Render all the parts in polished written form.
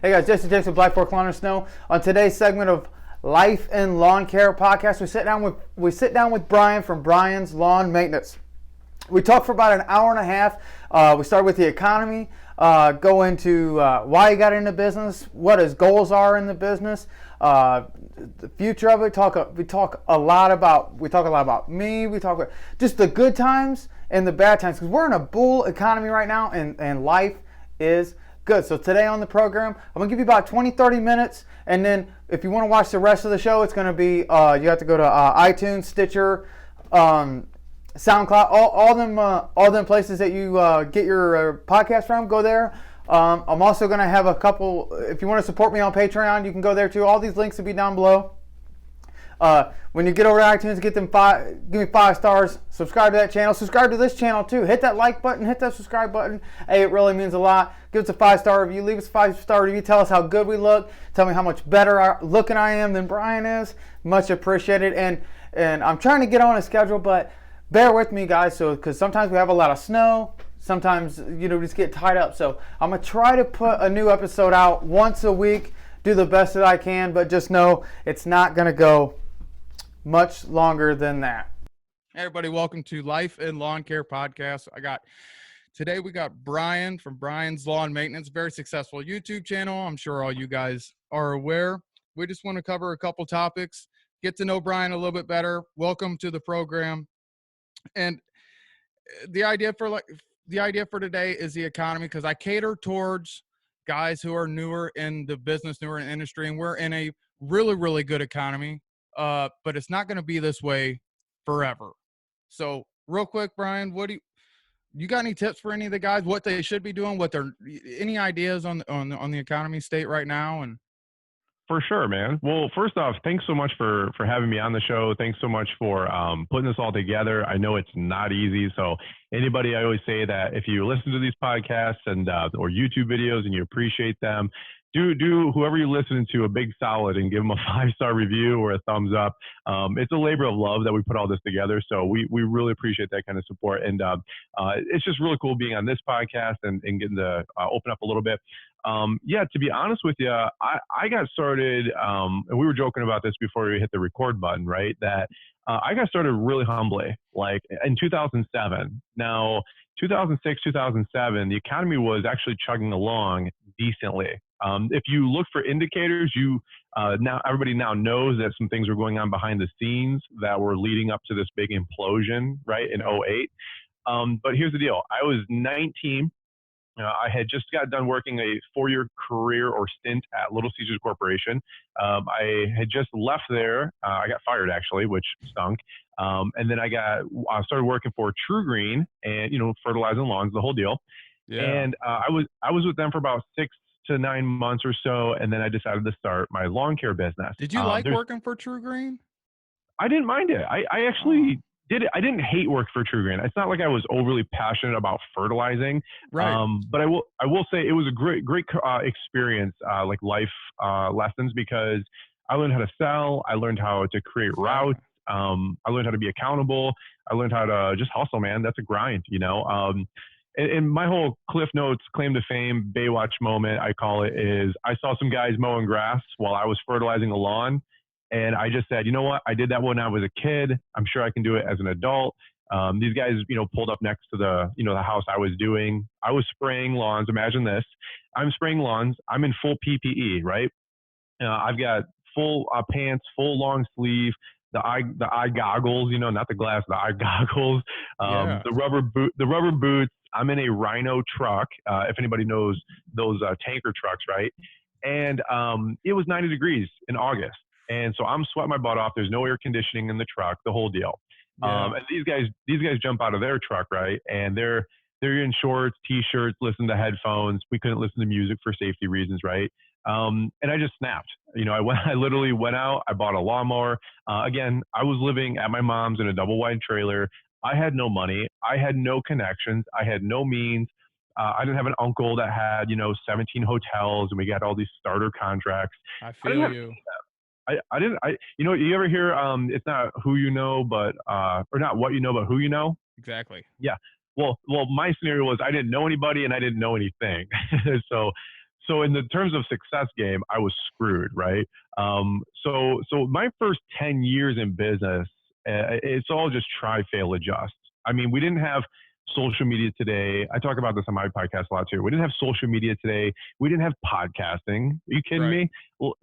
Hey guys, Jesse Jason, Black Fork Lawn and Snow. On today's segment of Life in Lawn Care podcast, we sit down with Brian from Brian's Lawn Maintenance. We talked for about an hour and a half. We started with the economy, go into why he got into business, what his goals are in the business, the future of it. We talk a lot about me. We talk about just the good times and the bad times, because we're in a bull economy right now, and life is good. So today on the program, I'm going to give you about 20-30 minutes, and then if you want to watch the rest of the show, it's going to be, you have to go to iTunes, Stitcher, SoundCloud, all them places that you get your podcast from. Go there. I'm also going to have a couple, if you want to support me on Patreon, you can go there too. All these links will be down below. When you get over to iTunes, give me 5 stars, subscribe to that channel, subscribe to this channel too. Hit that like button, hit that subscribe button. Hey, it really means a lot. Give us a 5-star review, leave us a 5-star review, tell us how good we look, tell me how much better looking I am than Brian is. Much appreciated. And I'm trying to get on a schedule, but bear with me guys, because sometimes we have a lot of snow, sometimes we just get tied up. So I'm going to try to put a new episode out once a week, do the best that I can, but just know it's not going to go much longer than that. Hey everybody, welcome to Life in Lawn Care podcast. Today we got Brian from Brian's Lawn Maintenance, very successful YouTube channel. I'm sure all you guys are aware. We just want to cover a couple topics, get to know Brian a little bit better. Welcome to the program. And the idea for today is the economy, because I cater towards guys who are newer in the business, newer in the industry, and we're in a really, really good economy. But it's not going to be this way forever. So real quick, Brian, you got any tips for any of the guys, what they should be doing, any ideas on the economy state right now? And for sure, man. Well, first off, thanks so much for having me on the show. Thanks so much for putting this all together. I know it's not easy. So anybody, I always say that if you listen to these podcasts and or YouTube videos and you appreciate them, do whoever you're listening to a big solid and give them a 5-star review or a thumbs up. It's a labor of love that we put all this together. So we really appreciate that kind of support. And it's just really cool being on this podcast and getting to open up a little bit. To be honest with you, I got started, and we were joking about this before we hit the record button, right? That I got started really humbly, like in 2007. Now, 2006, 2007, the economy was actually chugging along decently. If you look for indicators, now everybody now knows that some things were going on behind the scenes that were leading up to this big implosion, right, in 2008. But here's the deal. I was 19. I had just got done working a 4-year career or stint at Little Caesars Corporation. I had just left there. I got fired actually, which stunk. And then I started working for True Green and, fertilizing lawns, the whole deal. Yeah. And I was with them for about 6 to 9 months or so. And then I decided to start my lawn care business. Did you like working for True Green? I didn't mind it. I actually did it. I didn't hate work for True Green. It's not like I was overly passionate about fertilizing. Right. But I will say it was a great experience, like life lessons, because I learned how to sell. I learned how to create routes. I learned how to be accountable. I learned how to just hustle, man. That's a grind, And my whole Cliff Notes claim to fame Baywatch moment, I call it, is I saw some guys mowing grass while I was fertilizing a lawn. And I just said, you know what? I did that when I was a kid. I'm sure I can do it as an adult. These guys, pulled up next to the house I was doing. I was spraying lawns. Imagine this. I'm spraying lawns. I'm in full PPE, right? I've got full pants, full long sleeve, the eye goggles, not the glass, the eye goggles, the rubber boots. I'm in a Rhino truck. If anybody knows those tanker trucks, right? And it was 90 degrees in August. And so I'm sweating my butt off. There's no air conditioning in the truck, the whole deal. Yeah. And these guys jump out of their truck, right? And they're in shorts, t-shirts, listen to headphones. We couldn't listen to music for safety reasons, right? And I just snapped. I literally went out. I bought a lawnmower. Again, I was living at my mom's in a double wide trailer. I had no money. I had no connections. I had no means. I didn't have an uncle that had 17 hotels, and we got all these starter contracts. I feel you. I didn't, you ever hear, it's not who you know, but, or not what you know, but who you know? Exactly. Yeah. Well, my scenario was I didn't know anybody and I didn't know anything. So So in the terms of success game, I was screwed, right? So my first 10 years in business, it's all just try, fail, adjust. I mean, we didn't have social media today. I talk about this on my podcast a lot too. We didn't have social media today. We didn't have podcasting. Are you kidding me?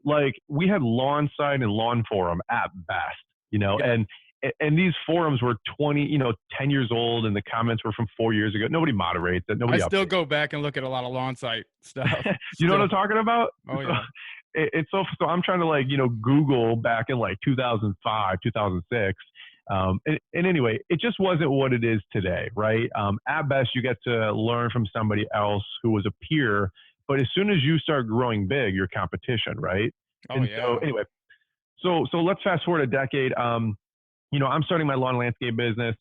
Like we had lawn sign and lawn forum at best, you know, and these forums were 10 years old, and the comments were from 4 years ago. Nobody moderates it. Nobody. I still go back and look at a lot of lawn site stuff. You know what I'm talking about? Oh yeah. It's so I'm trying to Google back in 2005, 2006. And anyway, it just wasn't what it is today, right? At best, you get to learn from somebody else who was a peer, but as soon as you start growing big, you're competition, right? So anyway, so let's fast forward a decade. I'm starting my lawn landscape business.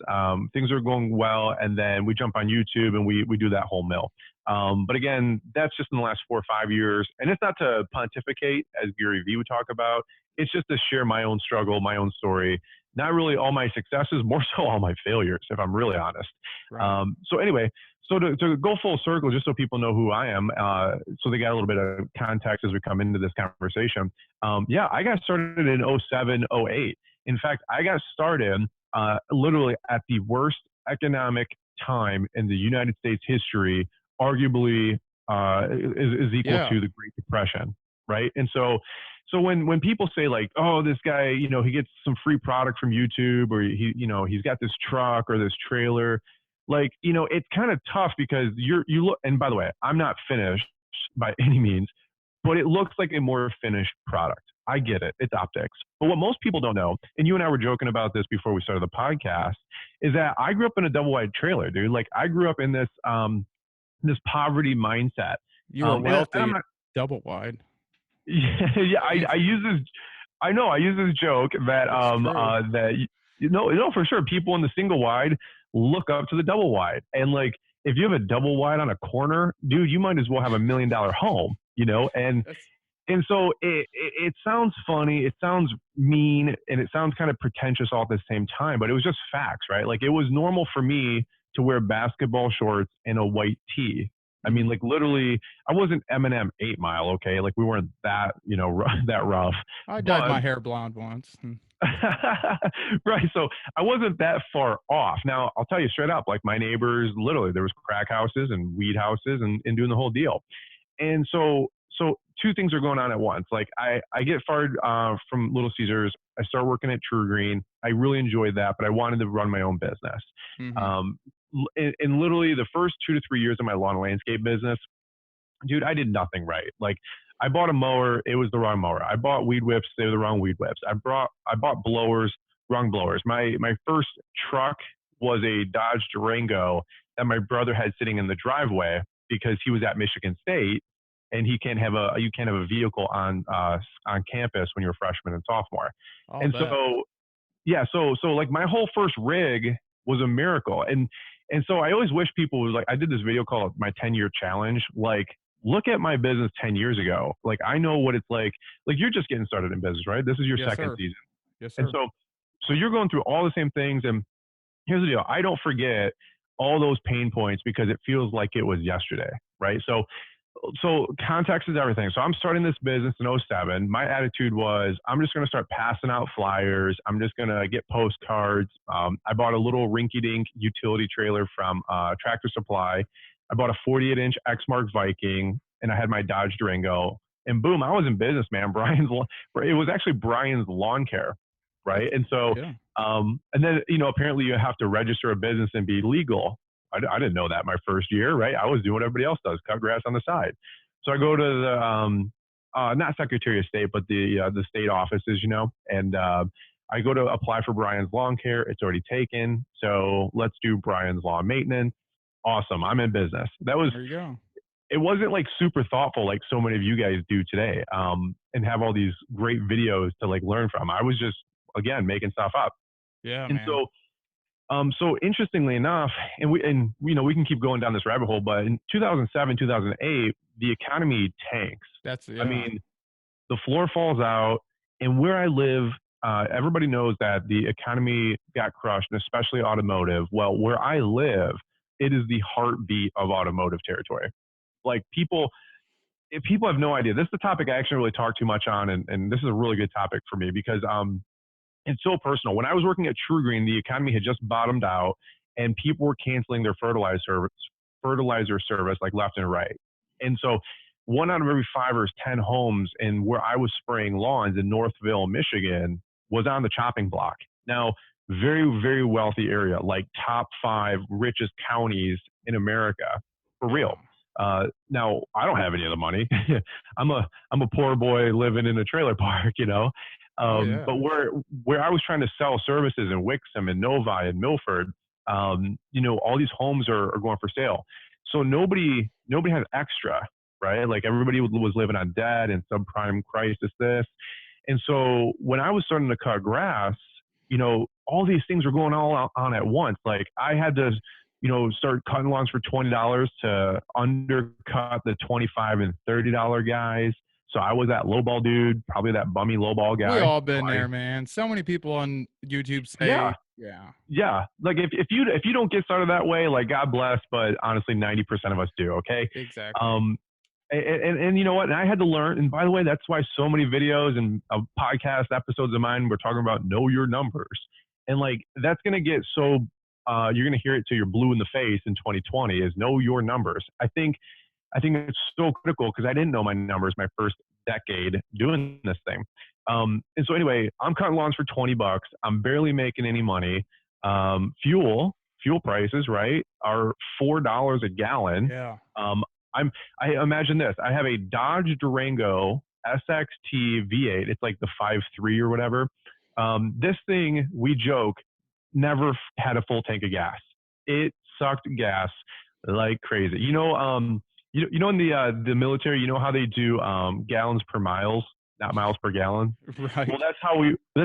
Things are going well, and then we jump on YouTube and we do that whole mill. But again, that's just in the last 4 or 5 years, and it's not to pontificate, as Gary Vee would talk about. It's just to share my own struggle, my own story. Not really all my successes, more so all my failures, if I'm really honest. Right. So anyway, so to go full circle, just so people know who I am, so they got a little bit of context as we come into this conversation. I got started in 07, 08. In fact, I got started literally at the worst economic time in the United States history, arguably is equal to the Great Depression, right? And so when people say oh, this guy, he gets some free product from YouTube, or he's got this truck or this trailer, it's kind of tough because you look, and by the way, I'm not finished by any means, but it looks like a more finished product. I get it. It's optics. But what most people don't know, and you and I were joking about this before we started the podcast, is that I grew up in a double wide trailer, dude. I grew up in this this poverty mindset. You were wealthy, double wide. Yeah. I use this joke that for sure people in the single wide look up to the double wide, and if you have a double wide on a corner, dude, you might as well have $1 million home, and so it sounds funny, it sounds mean, and it sounds kind of pretentious all at the same time, but it was just facts, right? It was normal for me to wear basketball shorts and a white tee. I mean, literally, I wasn't Eminem 8 Mile, okay? We weren't that, that rough. I dyed my hair blonde once. Right. So I wasn't that far off. Now, I'll tell you straight up, my neighbors, literally, there was crack houses and weed houses and doing the whole deal. And so two things are going on at once. I get fired from Little Caesars. I start working at True Green. I really enjoyed that, but I wanted to run my own business. Mm-hmm. And literally the first 2 to 3 years of my lawn landscape business, dude, I did nothing right. I bought a mower, it was the wrong mower. I bought weed whips, they were the wrong weed whips. I bought blowers, wrong blowers. My first truck was a Dodge Durango that my brother had sitting in the driveway because he was at Michigan State, and you can't have a vehicle on campus when you're a freshman and sophomore. So my whole first rig was a miracle. And so I always wish people was I did this video called my 10-year challenge. Look at my business 10 years ago. I know what it's like. You're just getting started in business, right? This is your second season. Yes, sir. And so you're going through all the same things. And here's the deal. I don't forget all those pain points because it feels like it was yesterday, right? So context is everything. So I'm starting this business in 07. My attitude was, I'm just going to start passing out flyers. I'm just going to get postcards. I bought a little rinky-dink utility trailer from Tractor Supply. I bought a 48-inch Exmark Viking, and I had my Dodge Durango. And boom, I was in business, man. It was actually Brian's Lawn Care, right? And so, and then, apparently you have to register a business and be legal. I didn't know that my first year, right? I was doing what everybody else does, cut grass on the side. So I go to the, not Secretary of State, but the state offices, and I go to apply for Brian's Lawn Care. It's already taken. So let's do Brian's Lawn Maintenance. Awesome. I'm in business. There you go. It wasn't super thoughtful like so many of you guys do today, and have all these great videos to learn from. I was just, again, making stuff up. Yeah. And so interestingly enough, and we can keep going down this rabbit hole, but in 2007, 2008, the economy tanks. I mean, the floor falls out, and where I live, everybody knows that the economy got crushed, and especially automotive. Well, where I live, it is the heartbeat of automotive territory. People, people have no idea. This is the topic I actually really talk too much on, and this is a really good topic for me because it's so personal. When I was working at True Green, the economy had just bottomed out, and people were canceling their fertilizer service like left and right. And so, 1 out of every 5 or 10 homes in where I was spraying lawns in Northville, Michigan, was on the chopping block. Now, very, very wealthy area, like top 5 richest counties in America, for real. Now I don't have any of the money. I'm a poor boy living in a trailer park, you know. But where I was trying to sell services in Wixom and Novi and Milford, you know, all these homes are going for sale. So nobody has extra, right? Like everybody was living on debt and subprime crisis this. And so when I was starting to cut grass, you know, all these things were going all on at once. Like I had to, you know, start cutting lawns for $20 to undercut the $25 and $30 guys. So I was that lowball dude, probably that bummy lowball guy. We all been there, man. So many people on YouTube say, yeah. Like if you don't get started that way, like God bless, but honestly, 90% of us do. Okay. Exactly. And you know what? And I had to learn. And by the way, that's why so many videos and podcast episodes of mine were talking about know your numbers. And like that's gonna get so you're gonna hear it till you're blue in the face in 2020 is know your numbers. I think it's so critical because I didn't know my numbers my first decade doing this thing. And so anyway, I'm cutting lawns for $20. I'm barely making any money. Fuel prices, right, are $4 a gallon. Yeah. I imagine this. I have a Dodge Durango SXT V8. It's like the 5.3 or whatever. This thing, we joke, never had a full tank of gas. It sucked gas like crazy. You know, you know in the military, you know how they do gallons per miles, not miles per gallon. Right. Well, that's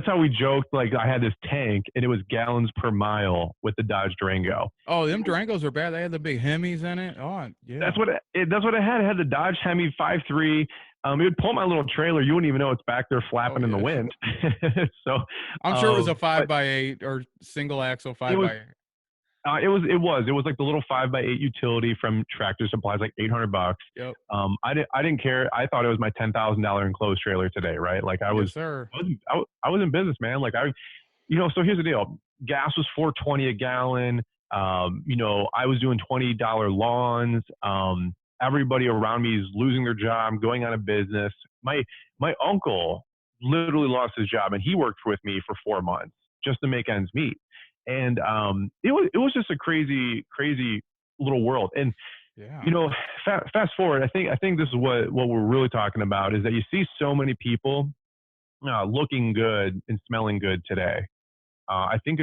how we joked. Like I had this tank, and it was gallons per mile with the Dodge Durango. Oh, them Durangos were bad. They had the big Hemis in it. Oh, yeah. That's what it had. It had the Dodge Hemi 5.3. It would pull my little trailer. You wouldn't even know it's back there flapping in the wind. So I'm sure it was a 5x8 or single axle 5x8. It was like the little 5x8 utility from Tractor Supply, like $800. Yep. I didn't care. I thought it was my $10,000 enclosed trailer today, right? Like I was in business, man. Like you know. So here's the deal: gas was $4.20 a gallon. You know, I was doing $20 lawns. Everybody around me is losing their job, going out of business. My uncle literally lost his job, and he worked with me for 4 months just to make ends meet. And it was just a crazy little world. And you know, fast forward, I think this is what we're really talking about is that you see so many people looking good and smelling good today. I think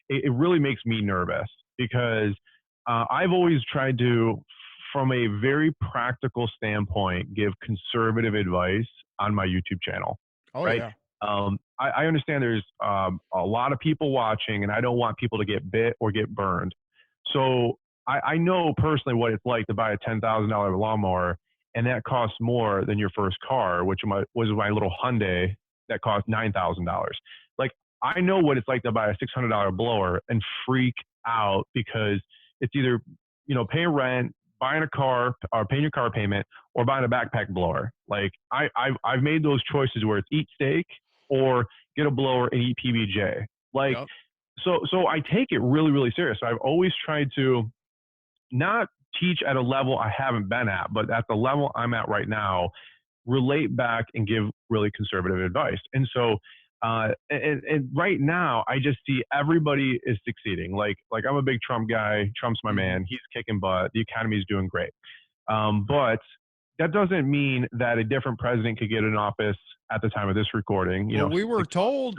it really makes me nervous because I've always tried to, from a very practical standpoint, give conservative advice on my YouTube channel. Oh, right? Yeah. I understand there's a lot of people watching, and I don't want people to get bit or get burned. So I know personally what it's like to buy a $10,000 lawnmower, and that costs more than your first car, which was my little Hyundai that cost $9,000. Like I know what it's like to buy a $600 blower and freak out because it's either, you know, paying rent, buying a car, or paying your car payment, or buying a backpack blower. Like I've made those choices where it's eat steak or get a blower and eat PBJ. Like, so I take it really, really serious. So I've always tried to not teach at a level I haven't been at, but at the level I'm at right now, relate back and give really conservative advice. And so, and right now I just see everybody is succeeding. Like I'm a big Trump guy. Trump's my man. He's kicking butt. The economy is doing great. But that doesn't mean that a different president could get in office at the time of this recording. You know, we were told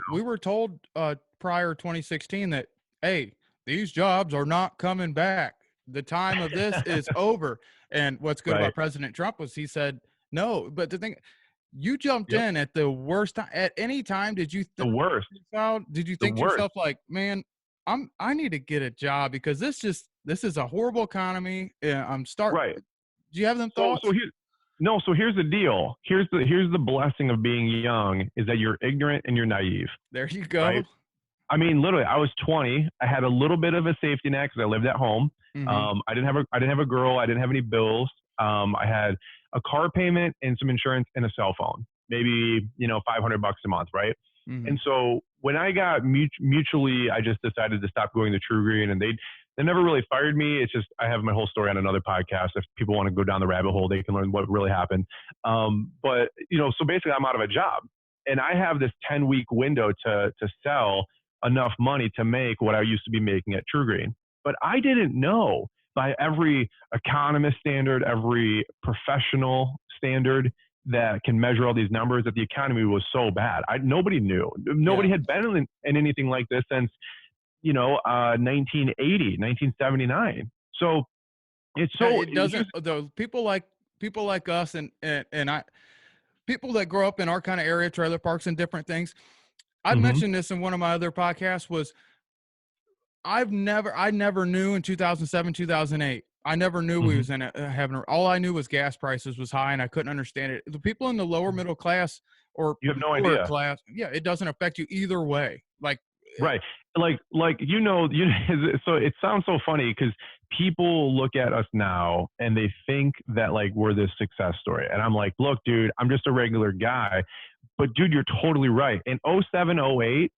prior 2016 that, hey, these jobs are not coming back. The time of this is over. And what's good about President Trump was he said no. But the thing, you jumped in at the worst time. At any time, did you the worst? Did you think to yourself like, man, I need to get a job because this is a horrible economy. I'm starting. Right. Do you have them thoughts? So here's the deal. Here's the blessing of being young is that you're ignorant and you're naive. There you go. Right? I mean, literally, I was 20. I had a little bit of a safety net because I lived at home. Mm-hmm. I didn't have a girl. I didn't have any bills. I a car payment and some insurance and a cell phone, maybe, $500 a month. Right. Mm-hmm. And so when I got mutually, I just decided to stop going to True Green, and they never really fired me. It's just, I have my whole story on another podcast. If people want to go down the rabbit hole, they can learn what really happened. But so basically I'm out of a job, and I have this 10-week window to sell enough money to make what I used to be making at True Green. But I didn't know, by every economist standard, every professional standard that can measure all these numbers, that the economy was so bad. Nobody knew. Nobody had been in anything like this since 1980, 1979. So it's so it doesn't. Though people like us and I, people that grow up in our kind of area, trailer parks and different things. I mentioned this in one of my other podcasts. Was I never knew in 2007, 2008. I never knew we was in having. All I knew was gas prices was high, and I couldn't understand it. The people in the lower middle class or you have no idea. Class, it doesn't affect you either way. Like right, like so it sounds so funny because people look at us now and they think that like we're this success story, and I'm like, look, dude, I'm just a regular guy. But dude, you're totally right. In 07, 08,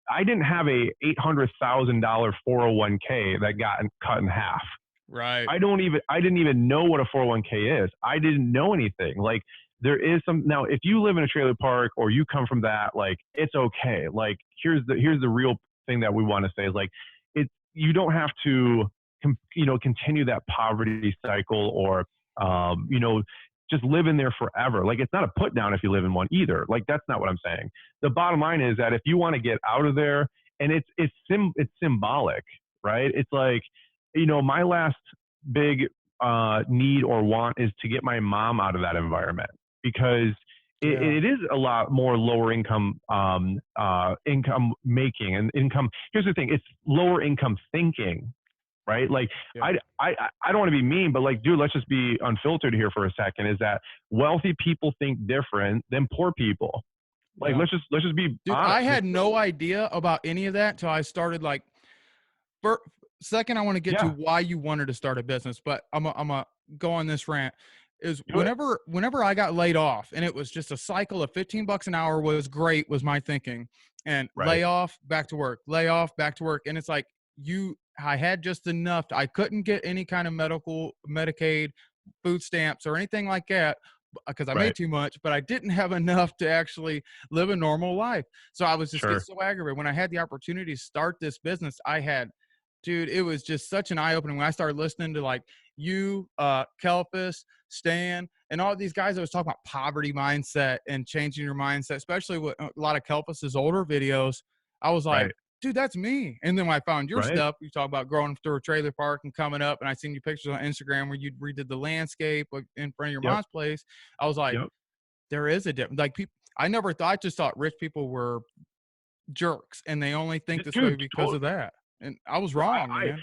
I didn't have a $800,000 401k that got cut in half. Right. I didn't even know what a 401k is. I didn't know anything. Like there is now, if you live in a trailer park or you come from that, like it's okay. Like here's the real thing that we want to say is like, you don't have to, continue that poverty cycle or, just live in there forever. Like it's not a put down if you live in one either. Like that's not what I'm saying. The bottom line is that if you want to get out of there, and it's symbolic, right? It's like, my last big need or want is to get my mom out of that environment, because it is a lot more lower income making and income. Here's the thing. It's lower income thinking. Right. Like I don't want to be mean, but like, dude, let's just be unfiltered here for a second, is that wealthy people think different than poor people. Like, let's just be dude, honest. I had no idea about any of that until I started second, I want to get to why you wanted to start a business, but I'm a go on this rant is whenever I got laid off, and it was just a cycle of $15 an hour was great, was my thinking, and lay off, back to work, lay off, back to work. And it's like, I had just enough. I couldn't get any kind of Medicaid, food stamps, or anything like that because I made too much, but I didn't have enough to actually live a normal life. So I was just getting so aggravated. When I had the opportunity to start this business, dude, it was just such an eye-opening when I started listening to like you, Kelpis, Stan, and all these guys that was talking about poverty mindset and changing your mindset, especially with a lot of Kelpis's older videos. I was like, dude, that's me. And then when I found your stuff, you talk about growing through a trailer park and coming up, and I seen your pictures on Instagram where you redid the landscape in front of your mom's place. I was like, there is a difference. Like people, I just thought rich people were jerks, and they only think this way because of that. And I was wrong, man.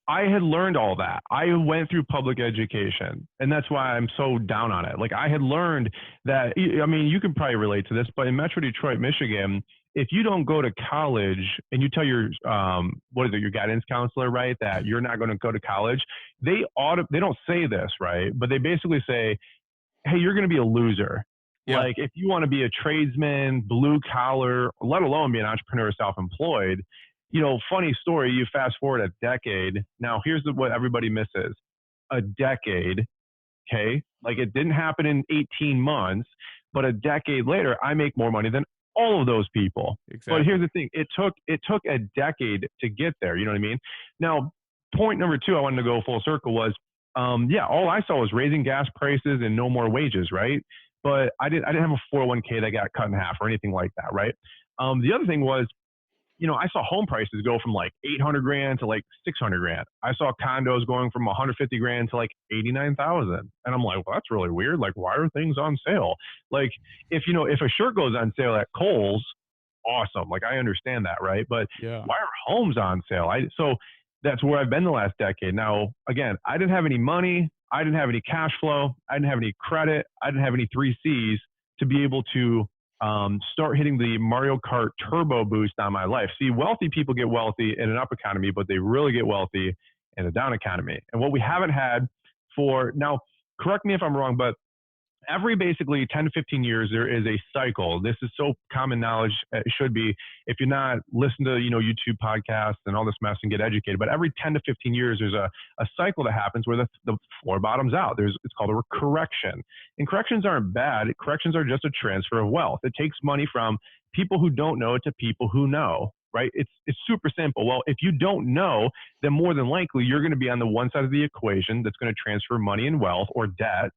I had learned all that. I went through public education, and that's why I'm so down on it. Like I had learned that, I mean, you can probably relate to this, but in Metro Detroit, Michigan, if you don't go to college and you tell your, your guidance counselor, right, that you're not going to go to college, they don't say this, right, but they basically say, hey, you're going to be a loser. Like if you want to be a tradesman, blue collar, let alone be an entrepreneur, self-employed, funny story, you fast forward a decade. Now here's what everybody misses. A decade. Okay. Like it didn't happen in 18 months, but a decade later, I make more money than all of those people. Exactly. But here's the thing. It took a decade to get there. You know what I mean? Now, point number 2, I wanted to go full circle was, all I saw was raising gas prices and no more wages. Right. But I didn't have a 401k that got cut in half or anything like that. Right. The other thing was, I saw home prices go from like 800 grand to like 600 grand. I saw condos going from 150 grand to like 89,000. And I'm like, well, that's really weird. Like, why are things on sale? Like if a shirt goes on sale at Kohl's, awesome. Like I understand that. Right. But why are homes on sale? So that's where I've been the last decade. Now, again, I didn't have any money. I didn't have any cash flow. I didn't have any credit. I didn't have any 3 C's to be able to start hitting the Mario Kart turbo boost on my life. See, wealthy people get wealthy in an up economy, but they really get wealthy in a down economy. And what we haven't had for now, correct me if I'm wrong, but every basically 10 to 15 years, there is a cycle. This is so common knowledge. It should be, if you're not, listen to, YouTube podcasts and all this mess and get educated. But every 10 to 15 years, there's a cycle that happens where the floor bottoms out. It's called a correction. And corrections aren't bad. Corrections are just a transfer of wealth. It takes money from people who don't know to people who know. Right? It's super simple. Well, if you don't know, then more than likely you're going to be on the one side of the equation that's going to transfer money and wealth or debt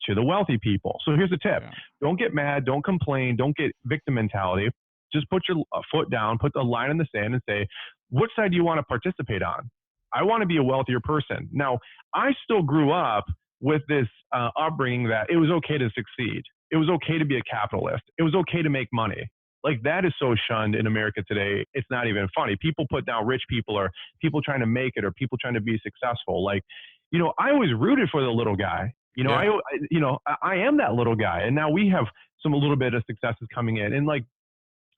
to the wealthy people. So here's the tip. Yeah. Don't get mad. Don't complain. Don't get victim mentality. Just put your foot down, put a line in the sand and say, what side do you want to participate on? I want to be a wealthier person. Now, I still grew up with this upbringing that it was okay to succeed. It was okay to be a capitalist. It was okay to make money. Like, that is so shunned in America today. It's not even funny. People put down rich people or people trying to make it or people trying to be successful. Like, I always rooted for the little guy. I am that little guy. And now we have a little bit of successes coming in. And like,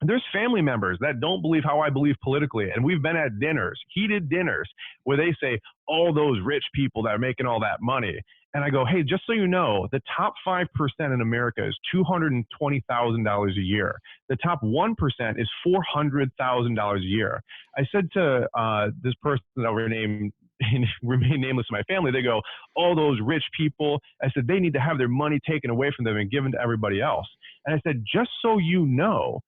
there's family members that don't believe how I believe politically. And we've been at dinners, heated dinners, where they say, all those rich people that are making all that money. And I go, hey, just so you know, the top 5% in America is $220,000 a year. The top 1% is $400,000 a year. I said to this person that remain nameless in my family, they go, all those rich people, I said, they need to have their money taken away from them and given to everybody else. And I said, just so you know,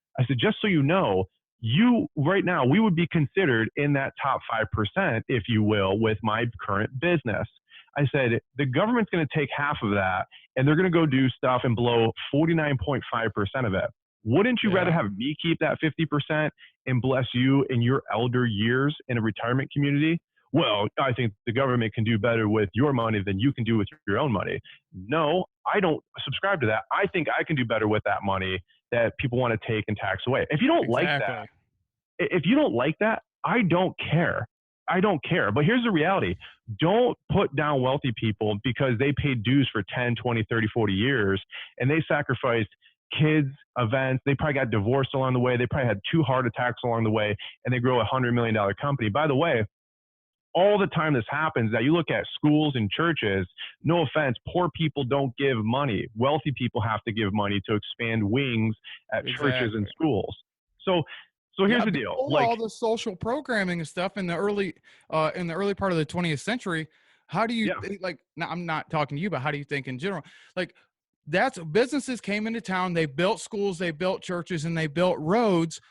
you right now, we would be considered in that top 5%, if you will, with my current business. I said, the government's going to take half of that and they're going to go do stuff and blow 49.5% of it. Wouldn't you rather have me keep that 50% and bless you in your elder years in a retirement community? Well, I think the government can do better with your money than you can do with your own money. No, I don't subscribe to that. I think I can do better with that money that people want to take and tax away. If you don't like that, I don't care. I don't care. But here's the reality. Don't put down wealthy people because they paid dues for 10, 20, 30, 40 years and they sacrificed kids, events. They probably got divorced along the way. They probably had 2 heart attacks along the way and they grow a $100 million company. By the way, all the time this happens, that you look at schools and churches, no offense, poor people don't give money. Wealthy people have to give money to expand wings at churches and schools. So here's the deal. All the social programming and stuff in the early part of the 20th century, how do you think, now I'm not talking to you, but how do you think in general? Like, that's businesses came into town, they built schools, they built churches, and they built roads.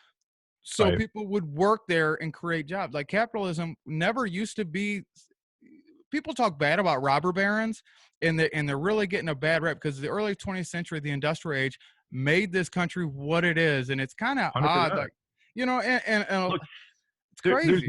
So people would work there and create jobs. Like, capitalism never used to be. People talk bad about robber barons, and they're really getting a bad rep because the early 20th century, the industrial age, made this country what it is, and it's kind of odd. Like, and look, it's crazy.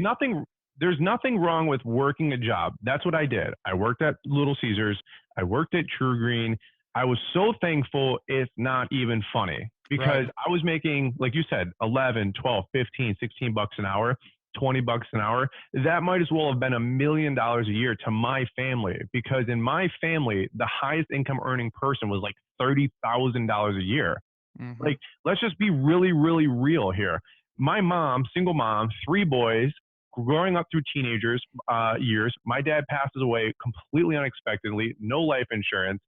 There's nothing wrong with working a job. That's what I did. I worked at Little Caesars. I worked at True Green. I was so thankful, it's not even funny. Because I was making, like you said, 11, 12, 15, 16 bucks an hour, 20 bucks an hour. That might as well have been $1 million a year to my family. Because in my family, the highest income earning person was like $30,000 a year. Mm-hmm. Like, let's just be really, really real here. My mom, single mom, 3 boys, growing up through teenagers years. My dad passes away completely unexpectedly, no life insurance.